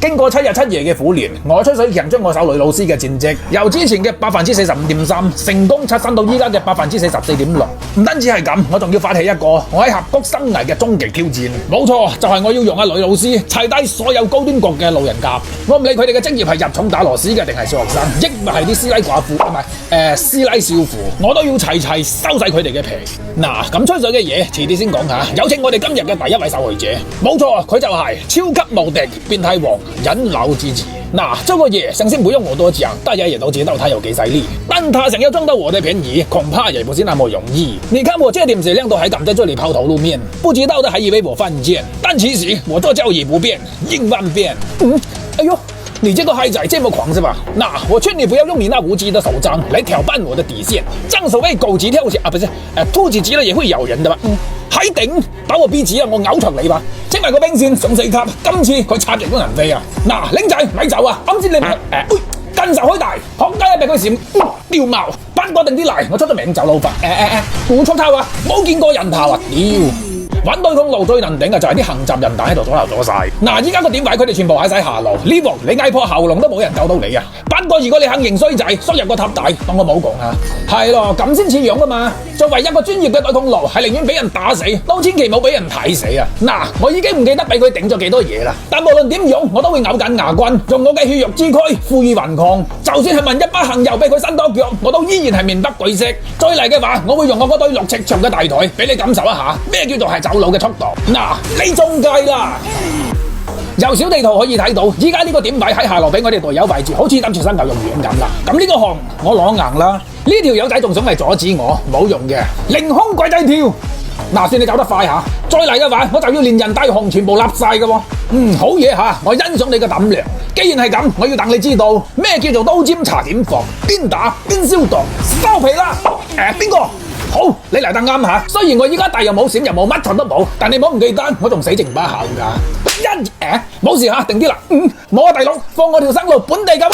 經過7日7夜嘅苦練，我吹水強將我手女老師嘅戰績由之前嘅45.3%成功刷新到依家嘅44.6%。唔單止係咁，我仲要發起一個我喺峽谷生涯嘅終極挑戰。冇錯，就係我要用阿女老師砌低所有高端局嘅路人甲。我唔理佢哋嘅職業係入重打螺絲嘅定係小學生，抑或係啲師奶寡婦唔係師奶少婦，我都要齊收晒佢哋嘅皮。嗱，咁吹水嘅嘢遲啲先講下。有請我哋今日嘅第一位受害者，冇錯，佢就係超級無敵變態王忍老之子。這個嘢相信不用我多講，大家也都知道他有幾犀利，但他想要賺到我的便宜，恐怕也不是那麼容易。你看我這點質量都還敢在這裡拋頭露面，不知道的還以為我犯賤，但其實我做教義不變，應萬變。哎呦，你這個孩仔這麼狂是吧？我勸你不要用你那無稽的手章來挑戰我的底線。正所謂狗急跳牆啊，不是，兔子急了也會咬人的吧？還頂把我逼急啊！我咬長你吧！清埋個兵線上4級，今次佢插翼都能飛啊！僆仔咪走啊！啱先你跟手開大，學雞一俾佢閃掉毛，班過定啲嚟，我出咗名走老法。唔出頭啊！冇見過人頭啊！屌！玩對公路最能頂嘅就係啲行雜人蛋喺度左右左晒。依家個點位佢哋全部喺晒下路，呢鑊你嗌破喉嚨都冇人救到你啊！班哥，如果你肯認衰仔，縮入個塔底，當我冇講啊。係咯，咁先似樣噶嘛。作為一個專業嘅對公路，係寧願俾人打死，都千祈冇俾人睇死啊！我已經唔記得俾佢頂咗幾多嘢啦，但無論點樣，我都會咬緊牙關，用我嘅血肉之軀負隅頑抗。就算係問一把行油俾佢伸多腳，我都依然係面不改色。再嚟嘅話，我會用我嗰對6尺長嘅大腿，俾你感受一下咩叫做係走路嘅速度。你中計啦！由小地圖可以睇到，依家呢個點位喺下路俾我哋隊友圍住，好似等住生牛肉丸咁啦。咁呢個項我攞硬啦，呢條友仔仲想嚟阻止我，冇用嘅，凌空鬼仔跳。算你走得快下，再嚟嘅話，我就要連人帶項全部立晒嘅喎。好嘢吓，我欣賞你嘅膽量。既然係咁，我要等你知道咩叫做刀尖茶點放，邊打邊消毒，收皮啦！邊個？好，你嚟得啱吓。雖然我依家大又冇閃又冇乜柒都冇，但你唔好唔記得，我仲死剩把口噶。冇事吓，定啲啦。冇啊，大佬，放我條生路本地咁。